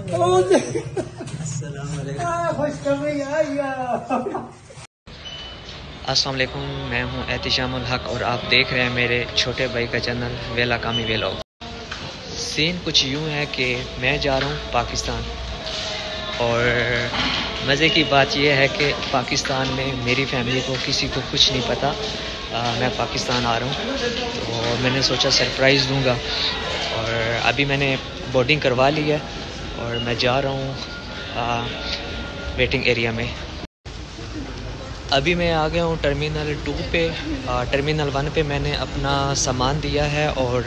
अस्सलाम वालेकुम, मैं हूं एहतिशामुल हक और आप देख रहे हैं मेरे छोटे भाई का चैनल वेला कामी व्लॉग। सीन कुछ यूं है कि मैं जा रहा हूं पाकिस्तान और मज़े की बात यह है कि पाकिस्तान में मेरी फैमिली को किसी को कुछ नहीं पता मैं पाकिस्तान आ रहा हूं, तो मैंने सोचा सरप्राइज़ दूंगा। और अभी मैंने बोर्डिंग करवा ली है और मैं जा रहा हूं वेटिंग एरिया में। अभी मैं आ गया हूँ टर्मिनल 2 पे। टर्मिनल 1 पे मैंने अपना सामान दिया है और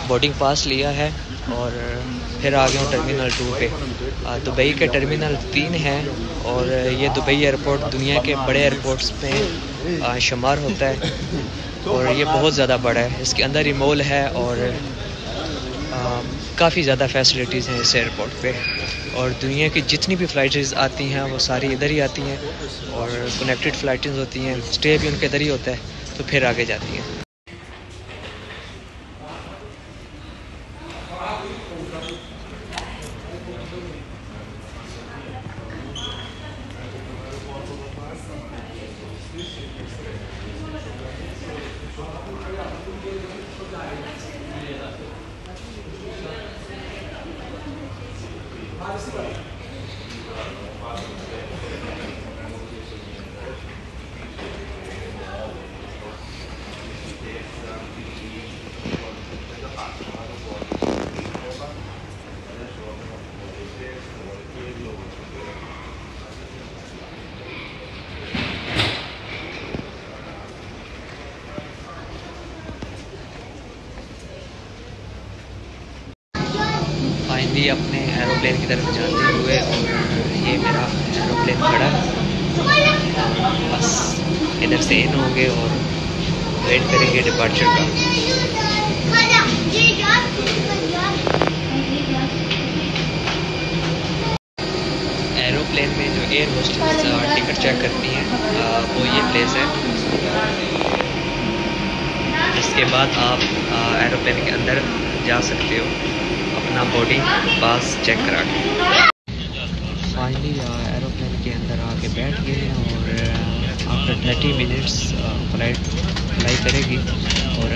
बोर्डिंग पास लिया है और फिर आ गया हूँ टर्मिनल 2 पे। दुबई के टर्मिनल 3 है और ये दुबई एयरपोर्ट दुनिया के बड़े एयरपोर्ट्स में शुमार होता है और ये बहुत ज़्यादा बड़ा है। इसके अंदर ही मॉल है और काफ़ी ज़्यादा फैसिलिटीज़ हैं इस एयरपोर्ट पे और दुनिया की जितनी भी फ़्लाइट्स आती हैं वो सारी इधर ही आती हैं और कनेक्टेड फ़्लाइट्स होती हैं। स्टे भी उनके इधर ही होता है तो फिर आगे जाती हैं। फाइनली अपने एरोप्लेन की तरफ जाते हुए और ये मेरा एरोप्लेन खड़ा है। बस इधर से इन होंगे और वेट करेंगे डिपार्चर का। एरोप्लेन में जो एयर होस्टेस टिकट चेक करती हैं वो ये प्लेस है। इसके बाद आप एरोप्लेन के अंदर जा सकते हो अपना बोर्डिंग पास चेक करा के। फाइनली एरोप्लेन के अंदर आके बैठ गए हैं और आफ्टर 30 मिनट्स फ्लाई करेगी और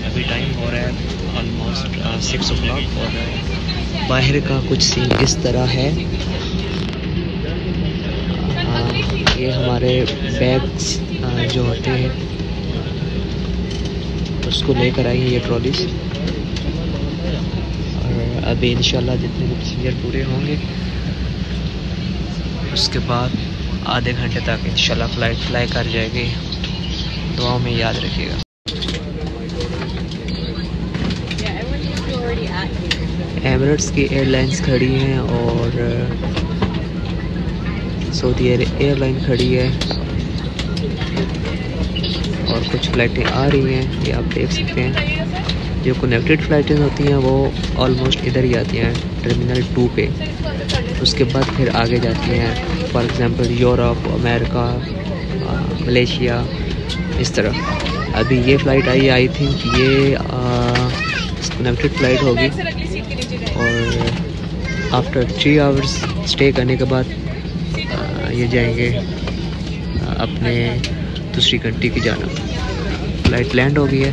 अभी टाइम हो रहा है ऑलमोस्ट 6 o'clock और बाहर का कुछ सीन इस तरह है। ये हमारे बैग्स जो होते हैं उसको लेकर आई है ये ट्रॉलीज और अभी इंशाल्लाह जितने भी प्रोसीजर पूरे होंगे उसके बाद आधे घंटे तक इंशाल्लाह फ़्लाइट फ्लाई कर जाएगी। दुआओं में याद रखिएगा। एमिरेट्स की एयरलाइंस खड़ी हैं और सऊदी एयरलाइन खड़ी है और कुछ फ़्लाइटें आ रही हैं, ये आप देख सकते हैं। जो कनेक्टेड फ़्लाइटें होती हैं वो ऑलमोस्ट इधर ही आती हैं टर्मिनल 2 पे। उसके बाद फिर आगे जाती हैं for example Europe, America, Malaysia, इस तरह। अभी ये फ़्लाइट आई थिंक ये कनेक्टेड फ़्लाइट होगी और आफ्टर 3 आवर्स स्टे करने के बाद ये जाएंगे अपने दूसरी कंट्री की जाना। फ़्लाइट लैंड हो गई है।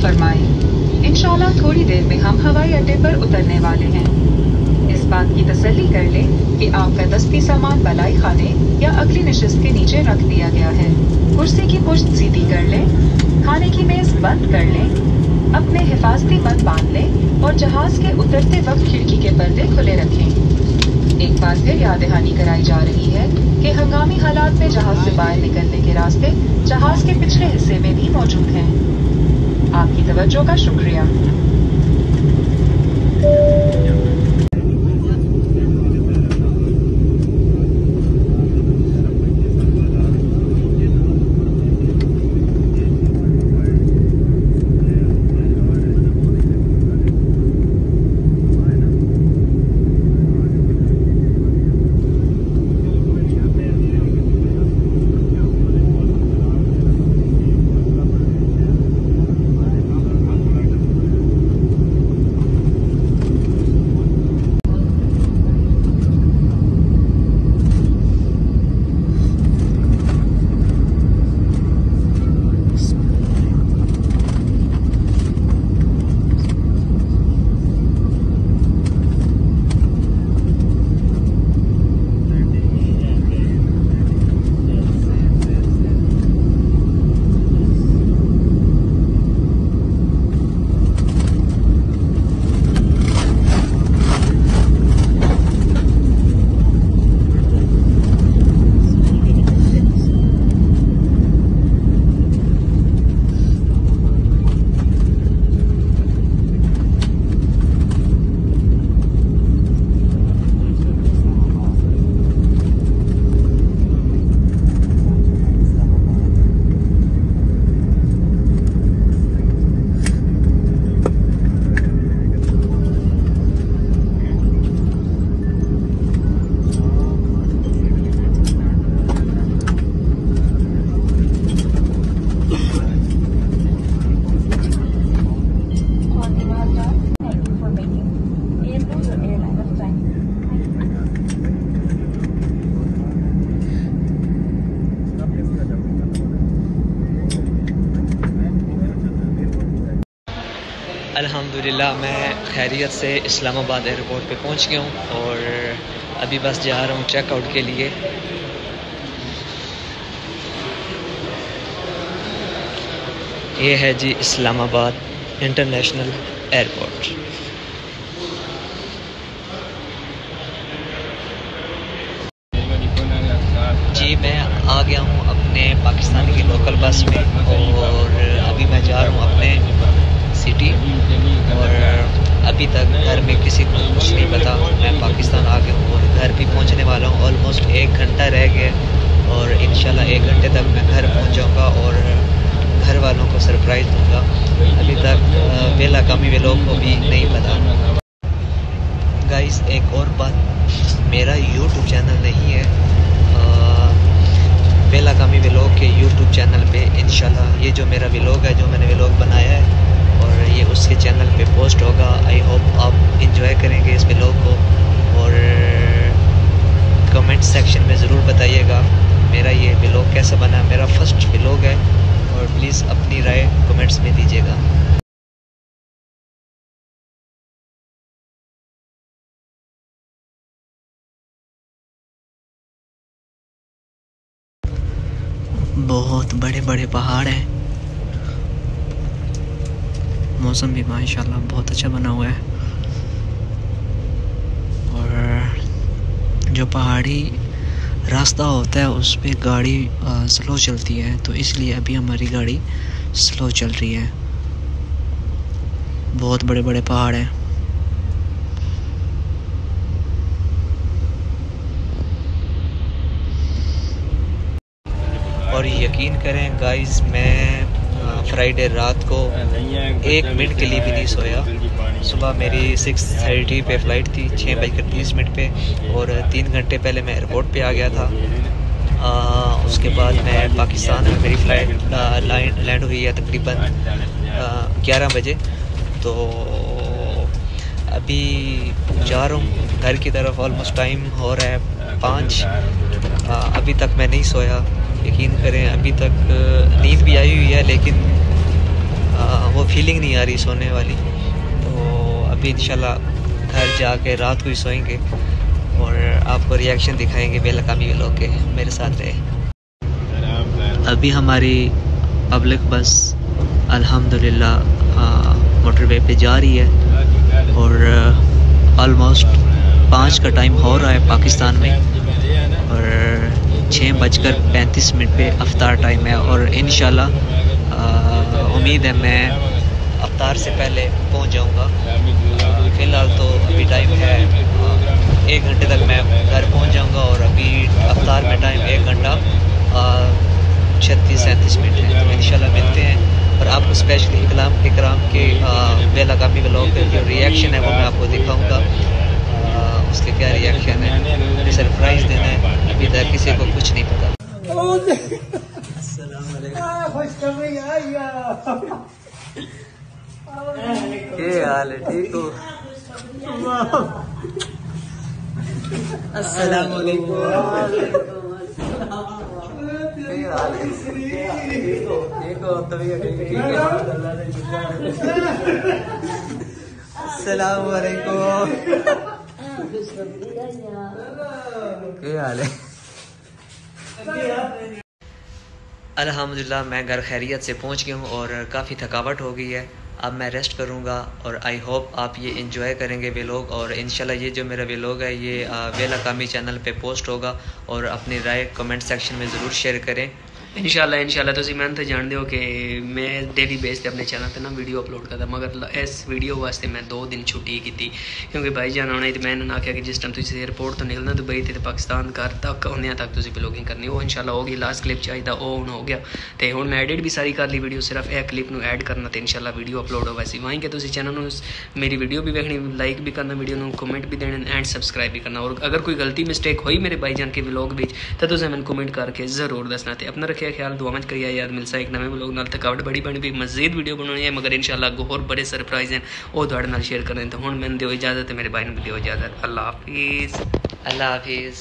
फरमाएं। इंशाल्लाह थोड़ी देर में हम हवाई अड्डे पर उतरने वाले हैं। इस बात की तसल्ली कर लें कि आपका दस्ती सामान बलाई खाने या अगली नशिस्त के नीचे रख दिया गया है। कुर्सी की पुश्त सीधी कर लें, खाने की मेज बंद कर लें, अपने हिफाजती बंद बांध लें और जहाज के उतरते वक्त खिड़की के पर्दे खुले रखें। एक बार फिर याद दहानी कराई जा रही है कि हंगामी हालात में जहाज से बाहर निकलने के रास्ते जहाज के पिछले हिस्से में भी मौजूद हैं। आपकी तवज्जो का शुक्रिया। अल्हम्दुलिल्लाह मैं खैरियत से इस्लामाबाद एयरपोर्ट पे पहुंच गया हूं और अभी बस जा रहा हूं चेकआउट के लिए। ये है जी इस्लामाबाद इंटरनेशनल एयरपोर्ट। जी मैं आ गया हूँ अपने पाकिस्तान की लोकल बस में और अभी मैं जा रहा हूँ अपने सिटी और अभी तक घर में किसी को कुछ नहीं पता मैं पाकिस्तान आ गया हूँ और घर भी पहुँचने वाला हूँ। ऑलमोस्ट 1 घंटा रह गया और इंशाल्लाह 1 घंटे तक मैं घर पहुँच जाऊँगा और घर वालों को सरप्राइज़ दूँगा। अभी तक वेला कामी व्लॉग को भी नहीं पता। गाइस एक और बात, मेरा यूट्यूब चैनल नहीं है। वेला कामी व्लॉग के यूट्यूब चैनल पे इंशाल्लाह ये जो मेरा व्लॉग है, जो मैंने व्लॉग बनाया है और ये उसके चैनल पे पोस्ट होगा। आई होप आप इंजॉय करेंगे इस व्लॉग को और कमेंट सेक्शन में ज़रूर बताइएगा मेरा ये व्लॉग कैसा बना। मेरा फर्स्ट व्लॉग है और प्लीज़ अपनी राय कमेंट्स में दीजिएगा। बहुत बड़े बड़े पहाड़ हैं, मौसम भी माशाल्लाह बहुत अच्छा बना हुआ है और जो पहाड़ी रास्ता होता है उस पे गाड़ी स्लो चलती है, तो इसलिए अभी हमारी गाड़ी स्लो चल रही है। बहुत बड़े बड़े पहाड़ हैं। और यकीन करें गाइस, मैं फ्राइडे रात को 1 मिनट के लिए भी नहीं सोया। सुबह मेरी 6:30 पे फ़्लाइट थी, 6:30 पे, और 3 घंटे पहले मैं एयरपोर्ट पे आ गया था। उसके बाद मैं पाकिस्तान में मेरी फ़्लाइट लैंड हुई है तकरीबन 11 बजे। तो अभी जा रहा हूँ घर की तरफ। ऑलमोस्ट टाइम हो रहा है 5। अभी तक मैं नहीं सोया, यकीन करें। अभी तक नींद भी आई हुई है लेकिन वो फीलिंग नहीं आ रही सोने वाली। तो अभी इंशाल्लाह घर जाके रात को ही सोएंगे और आपको रिएक्शन दिखाएंगे बेलकामी व्लॉग के। मेरे साथ रहे। अभी हमारी पब्लिक बस अल्हम्दुलिल्लाह मोटरवे पे जा रही है और ऑलमोस्ट 5 का टाइम हो रहा है पाकिस्तान में और 6:35 पे अफ्तार टाइम है। और इंशाल्लाह उम्मीद है मैं अफ्तार से पहले पहुंच जाऊंगा। फ़िलहाल तो अभी टाइम है 1 घंटे तक मैं घर पहुंच जाऊंगा और अभी अफ्तार में टाइम 1 घंटा 36-37 मिनट है। तो इंशाल्लाह मिलते हैं और आपको स्पेशली इकराम के बेलकामी व्लॉग का जो रिएक्शन है वो मैं आपको दिखाऊंगा। उसके क्या रिएक्शन है, सरप्राइज़ देना है, अभी तक किसी को कुछ नहीं पता। क्या हाल है, ठीक हो? अस्सलाम वालेकुम। ठीक हो? तबीयत ठीक है? अस्सलाम वालेकुम। क्या हाल है? अल्हम्दुलिल्लाह मैं घर खैरियत से पहुंच गया हूं और काफ़ी थकावट हो गई है। अब मैं रेस्ट करूंगा और आई होप आप ये एंजॉय करेंगे व्लॉग। और इंशाल्लाह ये जो मेरा व्लॉग है ये बेलकामी चैनल पे पोस्ट होगा और अपनी राय कमेंट सेक्शन में ज़रूर शेयर करें। इंशाल्लाह तुसी मैं तो जानते हो कि मैं डेली बेस पे अपने चैनल पे ना वीडियो अपलोड करता, मगर इस वीडियो वास्ते मैं 2 दिन छुट्टी की थी क्योंकि भाई जान आना तो मैंने आख्या कि जिस टाइम तुसी एयरपोर्ट तो निकलना दुबई तो पाकिस्तान घर तक होने तक तुसी व्लॉगिंग करनी। वो इंशाल्लाह होगी। लास्ट क्लिप चाहिए वो हुण हो गया तो हुण मैं एडिट भी सारी कर ली वीडियो, सिर्फ एक क्लिप में ऐड करना तो इंशाल्लाह वीडियो अपलोड हो। वैसे वहीं के तुसी चैनल में मेरी वीडियो भी देखनी, लाइक भी करना, वीडियो में कमेंट भी देना एंड सबसक्राइब भी करना। और अगर कोई गलती मिस्टेक हुई मेरे भाईजान के व्लॉग विच तो तुसें मैंने कमेंट करके ज़रूर दसना। तो अपना रखिए ख्याल, दुआ मच करिए। याद मिलता एक नवे व्लॉग नाल। थकावट बड़ी बनी भी मजीद वीडियो बनानी है मगर इंशाल्लाह होर बड़े सरप्राइज हैं वो तुहाडे नाल शेयर करने। तो हुण मैनूं दिओ इजाजत, मेरे भाई नूं भी दिओ इजाजत। अल्लाह हाफिज़। अल्लाह हाफिज़।